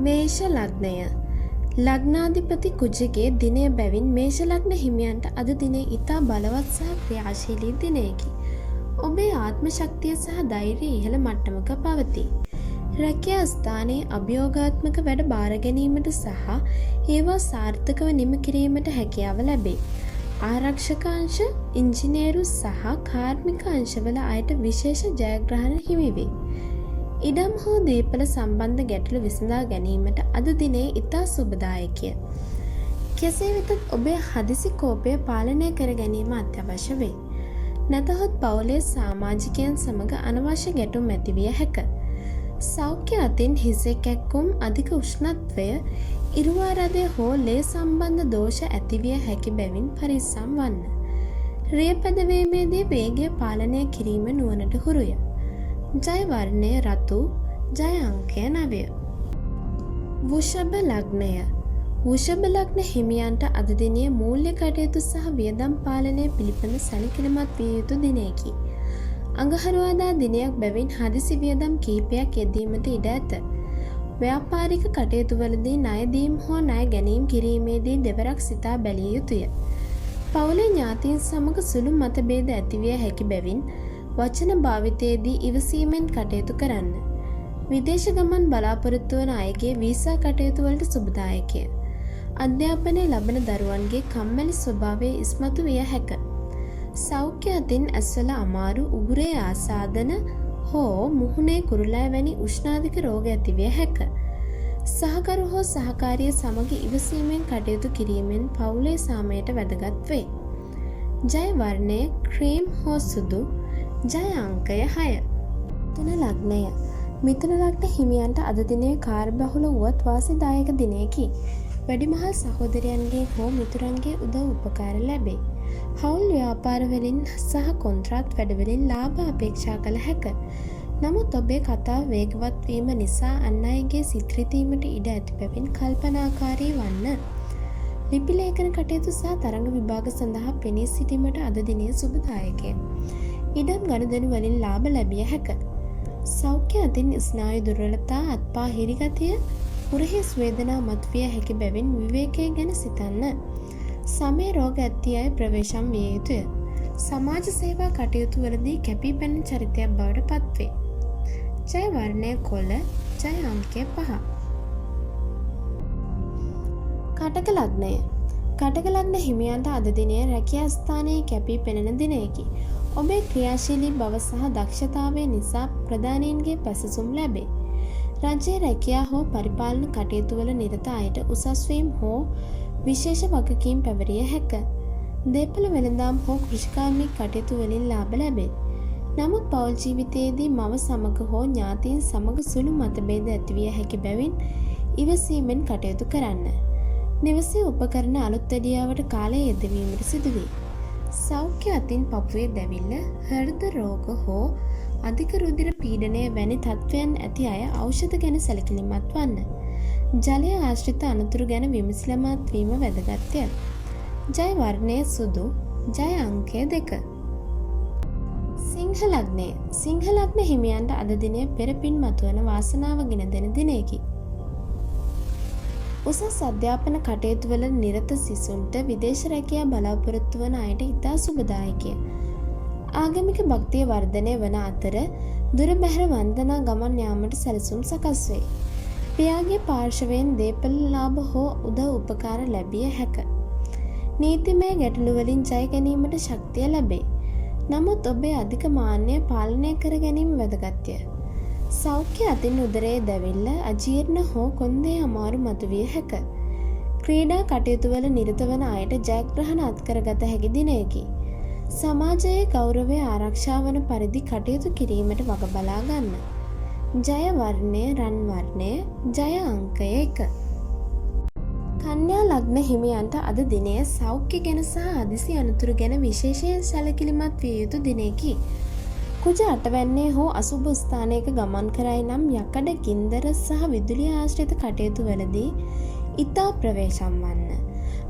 මේෂ ලග්නය. ලග්නාධිපති කුජගේ දිනය බැවින් මේෂ ලග්න හිමියන්ට අද දිනේ ඉතා බලවත් සහ ක්‍රියාශීලී දිනයකි. ඔබේ ආත්ම ශක්තිය සහ ධෛර්යය ඉහළ මට්ටමක පවතී. රැකියා ස්ථානයේ අභියෝගාත්මක වැඩ බාර ගැනීමට සහ ඒවා සාර්ථකව නිම කිරීමට හැකියාව ලැබේ. ආරක්ෂක අංශ, ඉංජිනේරු සහ කාර්මික අංශවල අයට විශේෂ ජයග්‍රහණ හිමි වේ. ඉඩම් හෝ දීපල සම්බන්ධ ගැටලු විසඳා ගැනීමට අද දිනේ ඉතා සුබදායකය. කෙසේ වෙතත් ඔබේ හදිසි කෝපය පාලනය කර ගැනීම අත්‍යවශ්‍ය වේ. නැතහොත් පවුලේ සමාජිකයන් සමග අනවශ්‍ය ගැටුම් ඇතිවිය හැක. සෞඛ්‍ය අතින් හිසේ කැක්කුම්, අධික උෂ්ණත්වය, ඉරුවාරදය හෝ ලේ සම්බන්ධ දෝෂ ඇතිවිය හැකි බැවින් පරිස්සම් වන්න. රිය පැදවීමේදී වේගය පාලනය කිරීම නුවණට හුරුය. ජය වර්ණය රතු, ජය අංකය 9. වෘෂභ ලග්නය. වෘෂභ ලග්න හිමියන්ට අද දිනේ මූල්‍ය කටයුතු සහ වියදම් පාලනය පිළිබඳ සැලකිලිමත් විය යුතු දිනයකි. අඟහරුවාදා දිනයක් බැවින් හදිසි වියදම් කිහිපයක් යෙදීමට ඉඩ ඇත. ව්‍යාපාරික කටයුතුවලදී ණය දීම් හෝ ණය ගැනීම් කිරීමේදී දෙවරක් සිතා බැලිය යුතුය. පවුලේ ඥාතීන් සමග සුළු මතභේද ඇතිවිය හැකි බැවින් වචන භාවිතයේදී ඉවසීමෙන් කටයුතු කරන්න. විදේශ ගමන් බලාපොරොත්තු වන අයගේ වීසා කටයුතු වලට සුබදායකය. අධ්‍යාපනය ලබන දරුවන්ගේ කම්මැලි ස්වභාවය ඉස්මතු විය හැක. සෞඛ්‍ය අතින් ඇස්වල අමාරු, උගුරේ ආසාදන හෝ මුහුණේ කුරුලෑ වැනි උෂ්ණාධික රෝග ඇතිවිය හැක. සහකරු හෝ සහකාරිය සමග ඉවසීමෙන් කටයුතු කිරීමෙන් පවුලේ සාමයට වැදගත් වේ. ජය වර්ණය ක්‍රීම් හෝ සුදු, ජය අංකය 6. මිථුන ලග්නය. මිථුන ලග්න හිමියන්ට අද දිනේ කාර්යබහුල වුවත් වාසිදායක දිනයකි. වැඩිමහල් සහෝදරයන්ගේ හෝ මිතුරන්ගේ උදව් උපකාර ලැබේ. හවුල් ව්‍යාපාරවලින් සහ කොන්ත්‍රාත් වැඩවලින් ලාභ අපේක්ෂා කළ හැක. නමුත් ඔබේ කතාව වේගවත් වීම නිසා අන් අයගේ සිත් රිදීමට ඉඩ ඇති බැවින් කල්පනාකාරී වන්න. ලිපි ලේඛන කටයුතු සහ තරඟ විභාග සඳහා පෙනී සිටීමට අද දිනේ සුබදායකය. ඉඩම් ගනුදෙනු වලින් ලාභ ලැබිය හැක. සෞඛ්‍ය අතින් ස්නායු දුර්වලතා, අත්පා හිරිගතිය, උරහිස් වේදනා මතුවිය හැකි බැවින් විවේකය ගැන සිතන්න. සමේ රෝග ඇති අය ප්‍රවේශම් විය යුතුය. සමාජ සේවා කටයුතු වලදී කැපී පෙනෙන චරිතයක් බවට පත්වේ. ජය වර්ණය කොළ, ජය අංකය 5. කටක ලග්නය. කටක ලග්න හිමියන්ට අද දිනේ රැකියා ස්ථානයේ කැපී පෙනෙන දිනයකි. ඔබේ ක්‍රියාශීලී බව සහ දක්ෂතාවය නිසා ප්‍රධානීන්ගේ පැසසුම් ලැබේ. රජයේ රැකියා හෝ පරිපාලන කටයුතු වල නිරත අයට උසස් වීම හෝ විශේෂ වගකීම් පැවරිය හැක. දේපළ වෙළඳාම් හෝ කෘෂිකාර්මික කටයුතු වලින් ලාභ ලැබේ. නමුත් පෞල් ජීවිතයේදී මව සමග හෝ ඥාතීන් සමග සුළු මතභේද ඇතිවිය හැකි බැවින් ඉවසීමෙන් කටයුතු කරන්න. නිවසේ උපකරණ අලුත් වැඩියාවට කාලය යෙදවීමට සිදුවේ. සෞඛ්‍ය අතින් පපුවේ දැවිල්ල, හෘද රෝග හෝ අධික රුධිර පීඩනය වැනි තත්ත්වයන් ඇති අය ඖෂධ ගැන සැලකිලිමත් වන්න. ජලය ආශ්‍රිත අනතුරු ගැන විමසිලිමත් වීම වැදගත්ය. ජය වර්ණය සුදු, ජය අංකය 2. සිංහ ලග්නය. සිංහ ලග්න හිමියන්ට අද දිනේ පෙරපින් මතුවන වාසනාව ගෙන දෙන දිනයකි. උසස් අධ්‍යාපන කටයුතු වල නිරත සිසුන්ට විදේශ රැකියා බලාපොරොත්තු වන අයට ඉතා සුබදායකය. ආගමික භක්තිය වර්ධනය වන අතර දුර බැහැර වන්දනා ගමන් යාමට සැලසුම් සකස් වේ. පියාගේ පාර්ශවයෙන් දේපළ ලාභ හෝ උදව් උපකාර ලැබිය හැක. නීතිමය ගැටලු වලින් ජය ගැනීමට ශක්තිය ලැබේ. නමුත් ඔබේ අධික මාන්නය පාලනය කර ගැනීම වැදගත්ය. සෞඛ්‍ය අතින් උදරයේ දැවිල්ල, අජීර්ණ හෝ කොන්දේ අමාරු මතුවිය හැක. ක්‍රීඩා කටයුතු වල නිරත වන අයට ජයග්‍රහණ අත්කරගත හැකි දිනයකි. සමාජයේ ගෞරවය ආරක්ෂා වන පරිදි කටයුතු කිරීමට වග බලා ගන්න. ජය වර්ණය රන් වර්ණය, ජය අංකය 1. කන්‍යා ලග්න හිමියන්ට අද දිනය සෞඛ්‍ය ගැන සහ හදිසි අනතුරු ගැන විශේෂයෙන් සැලකිලිමත් විය යුතු දිනයකි. කුජ අටවැන්නේ හෝ අසුභ ස්ථානයක ගමන් කරයි නම් යකඩ, ගින්දර සහ විදුලිය ආශ්‍රිත කටයුතු වලදී ඉතා ප්‍රවේශම් වන්න.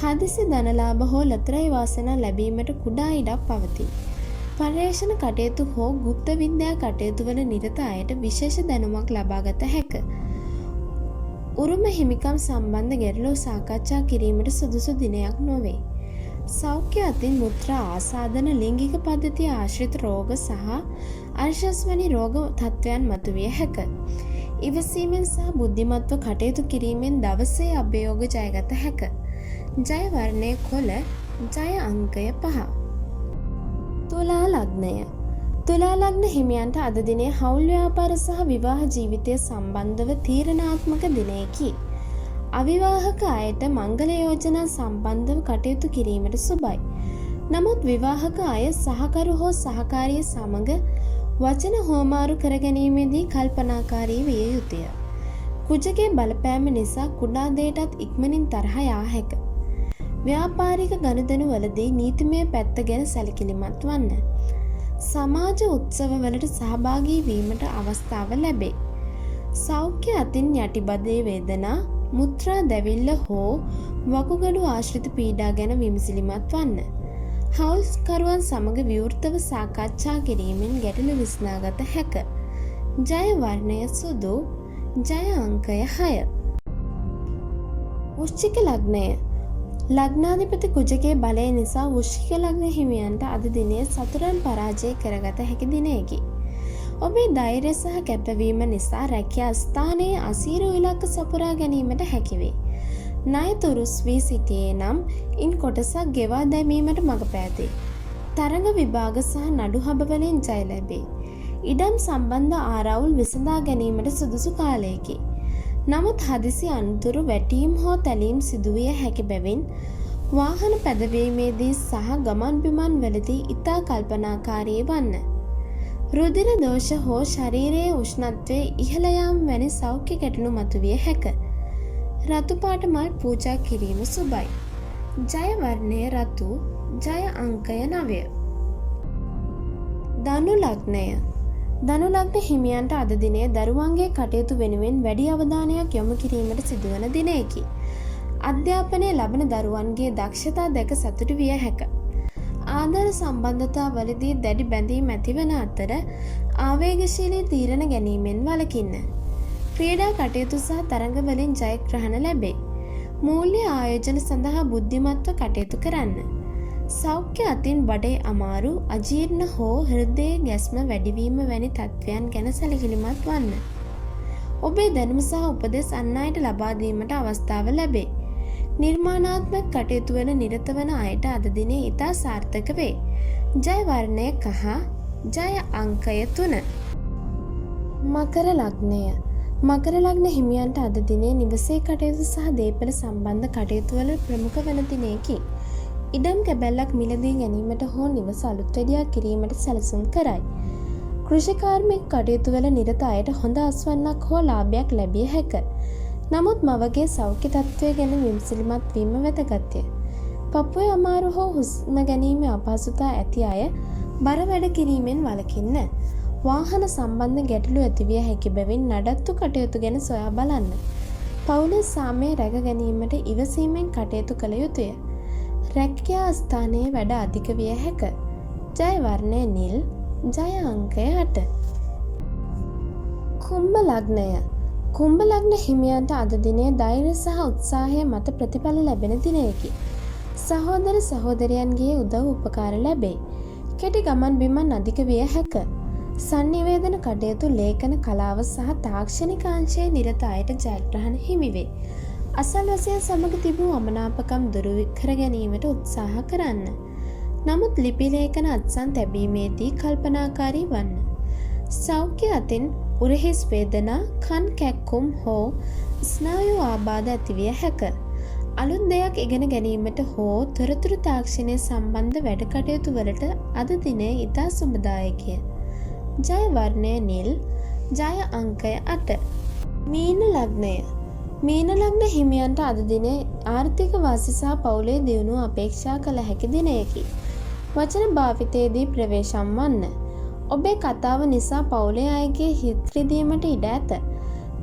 හදිසි ධනලාභ හෝ ලතරයි වාසනා ලැබීමට කුඩා ඉඩක් පවතී. පර්යේෂණ කටයුතු හෝ ගුප්ත විද්‍යා කටයුතු වල නිරත අයට විශේෂ දැනුමක් ලබාගත හැක. උරුම හිමිකම් සම්බන්ධ ගැටලු සාකච්ඡා කිරීමට සුදුසු දිනයක් නොවේ. සෞඛ්‍ය අතින් මුත්‍රා ආසාදන ලිංගික පද්ධතිය ආශ්‍රිත රෝග සහ අර්ශස් වැනි රෝග තත්ත්වයන් මතුවිය හැක. ඉවසීමෙන් සහ බුද්ධිමත්ව කටයුතු කිරීමෙන් දවසේ අභියෝග ජයගත හැක. ජය වර්ණය කොළ, ජය අංකය 5. තුලා ලග්නය. තුලා ලග්න හිමියන්ට අද දිනේ හවුල් ව්‍යාපාර සහ විවාහ ජීවිතය සම්බන්ධව තීරණාත්මක දිනයකි. අවිවාහක අයට මංගල යෝජනා සම්බන්ධව කටයුතු කිරීමට සුබයි. නමුත් විවාහක අය සහකරු හෝ සහකාරිය සමග වචන හෝමාරු කරගැනීමේදී කල්පනාකාරී විය යුතුය. කුජගේ බලපෑම නිසා කුඩා දෙයටත් ඉක්මනින් තරහ යා හැක. ව්‍යාපාරික ගනුදෙනු වලදී නීතිමය පැත්ත ගැන සැලකිලිමත් වන්න. සමාජ උත්සවවලට සහභාගී වීමට අවස්ථාව ලැබේ. සෞඛ්‍ය අතින් යටිබදේ වේදනා, මුත්‍රා දැවිල්ල හෝ වකුගඩු ආශ්‍රිත පීඩා ගැන විමසිලිමත් වන්න. හවුස්කරුවන් සමග විවෘතව සාකච්ඡා කිරීමෙන් ගැටලු විසඳාගත හැක. ජය වර්ණය සුදු, ජය අංකය 6. වෘශ්චික ලග්නය. ලග්නාධිපති කුජගේ බලය නිසා වෘශ්චික ලග්න හිමියන්ට අද දිනේ සතුරන් පරාජය කරගත හැකි දිනයකි. ඔබේ ධෛර්යය සහ කැපවීම නිසා රැකියා ස්ථානයේ අසීරු ඉලක්ක සපුරා ගැනීමට හැකිවේ. ණය තුරුස් වී සිටියේ නම් ඉන් කොටසක් ගෙවා දැමීමට මඟ පෑදේ. තරඟ විභාග සහ නඩු හබවලින් ජය ලැබේ. ඉඩම් සම්බන්ධ ආරවුල් විසඳා ගැනීමට සුදුසු කාලයකි. නමුත් හදිසි අනතුරු වැටීම් හෝ තැලීම් සිදුවිය හැකි බැවින් වාහන පැදවීමේදී සහ ගමන් බිමන් වලදී ඉතා කල්පනාකාරී වන්න. රුධිර දෝෂ හෝ ශරීරයේ උෂ්ණත්වයේ ඉහළ යාම වැනි සෞඛ්‍ය ගැටලු මතුවිය හැක. රතු පාට මල් පූජා කිරීම සුබයි. ජය වර්ණය රතු, ජය අංකය 9. ධනු ලග්නය. ධනු ලග්න හිමියන්ට අද දිනේ දරුවන්ගේ කටයුතු වෙනුවෙන් වැඩි අවධානයක් යොමු කිරීමට සිදුවන දිනයකි. අධ්‍යාපනය ලබන දරුවන්ගේ දක්ෂතා දැක සතුටු විය හැක. ආදර සම්බන්ධතා වලදී දැඩි බැඳීම් ඇතිවන අතර ආවේගශීලී තීරණ ගැනීමෙන් වළකින්න. ක්‍රීඩා කටයුතු සහ තරඟවලින් ජයග්‍රහණ ලැබේ. මූල්‍ය ආයෝජන සඳහා බුද්ධිමත්ව කටයුතු කරන්න. සෞඛ්‍ය අතින් බඩේ අමාරු, අජීර්ණ හෝ හෘදයේ ගැස්ම වැඩිවීම වැනි තත්ත්වයන් ගැන සැලකිලිමත් වන්න. ඔබේ දැනුම සහ උපදෙස් අන් අයට ලබා දීමට අවස්ථාව ලැබේ. නිර්මාණාත්මක කටයුතු වල නිරත වන අයට අද දිනේ ඉතා සාර්ථක වේ. ජය වර්ණය කහ, ජය අංකය 3. මකර ලග්නය. මකර ලග්න හිමියන්ට අද දිනේ නිවසේ කටයුතු සහ දේපළ සම්බන්ධ කටයුතු වල ප්‍රමුඛ වන දිනයකි. ඉඩම් කැබැල්ලක් මිලදී ගැනීමට හෝ නිවස අලුත් වැඩියා කිරීමට සැලසුම් කරයි. කෘෂිකාර්මික කටයුතු වල නිරත අයට හොඳ අස්වැන්නක් හෝ ලාභයක් ලැබිය හැක. නමුත් මවගේ සෞඛ්‍ය තත්ත්වය ගැන විමසිලිමත් වීම වැදගත්ය. පපුවේ අමාරු හෝ හුස්ම ගැනීම අපහසුතා ඇති අය බර වැඩ කිරීමෙන් වළකින්න. වාහන සම්බන්ධ ගැටලු ඇතිවිය හැකි බැවින් නඩත්තු කටයුතු ගැන සොයා බලන්න. පවුලේ සාමය රැක ගැනීමට ඉවසීමෙන් කටයුතු කළ යුතුය. රැකියා ස්ථානයේ වැඩ අධික විය හැක. ජය වර්ණය නිල්, ජය අංකය 8. කුම්භ ලග්නය. කුම්භ ලග්න හිමියන්ට අද දිනේ ධෛර්ය සහ උත්සාහය මත ප්‍රතිඵල ලැබෙන දිනයකි. සහෝදර සහෝදරයන්ගේ උදව් උපකාර ලැබේ. කෙටි ගමන් බිමන් අධික විය හැක. සංනිවේදන කටයුතු, ලේඛන කලාව සහ තාක්ෂණික අංශයේ නිරත අයට ජයග්‍රහණ හිමි වේ. අසල්වැසියන් සමග තිබූ අමනාපකම් දුරු කර ගැනීමට උත්සාහ කරන්න. නමුත් ලිපි ලේඛන අත්සන් තැබීමේදී කල්පනාකාරී වන්න. සෞඛ්‍ය අතින් උරහිස් වේදනා, කන් කැක්කුම් හෝ ස්නායු ආබාධ ඇතිවිය හැක. අලුත් දෙයක් ඉගෙන ගැනීමට හෝ තොරතුරු තාක්ෂණය සම්බන්ධ වැඩ කටයුතු වලට අද දිනේ ඉතා සුබදායකය. ජය වර්ණය නිල්, ජය අංකය 8. මීන ලග්නය. මීන ලග්න හිමියන්ට අද දිනේ ආර්ථික වාසි සහ පවුලේ දියුණුව අපේක්ෂා කළ හැකි දිනයකි. වචන භාවිතයේදී ප්‍රවේශම් වන්න. ඔබේ කතාව නිසා පවුලේ අයගේ හිත් රිදීමට ඉඩ ඇත.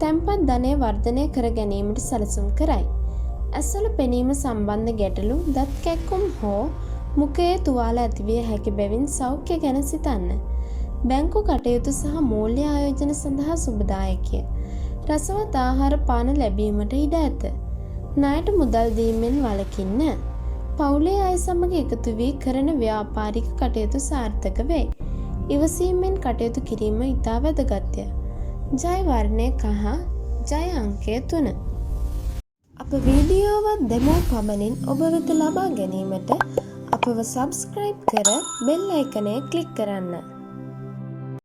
තැන්පත් ධනය වර්ධනය කර ගැනීමට සැලසුම් කරයි. ඇස්වල පෙනීම සම්බන්ධ ගැටලු, දත් කැක්කුම් හෝ මුඛයේ තුවාල ඇතිවිය හැකි බැවින් සෞඛ්‍ය ගැන සිතන්න. බැංකු කටයුතු සහ මූල්‍ය ආයෝජන සඳහා සුබදායකය. රසවත් ආහාර පාන ලැබීමට ඉඩ ඇත. ණයට මුදල් දීමෙන් වළකින්න. පවුලේ අය සමග එකතු වී කරන ව්‍යාපාරික කටයුතු සාර්ථක වේ. ඉවසීමෙන් කටයුතු කිරීම ඉතා වැදගත්ය. ජය වර්ණය කහ, ජය අංකය 3. අප වීඩියෝවක් දැමූ පමණින් ඔබ වෙත ලබා ගැනීමට අපව සබ්ස්ක්‍රයිබ් කර බෙල් අයිකනය ක්ලික් කරන්න.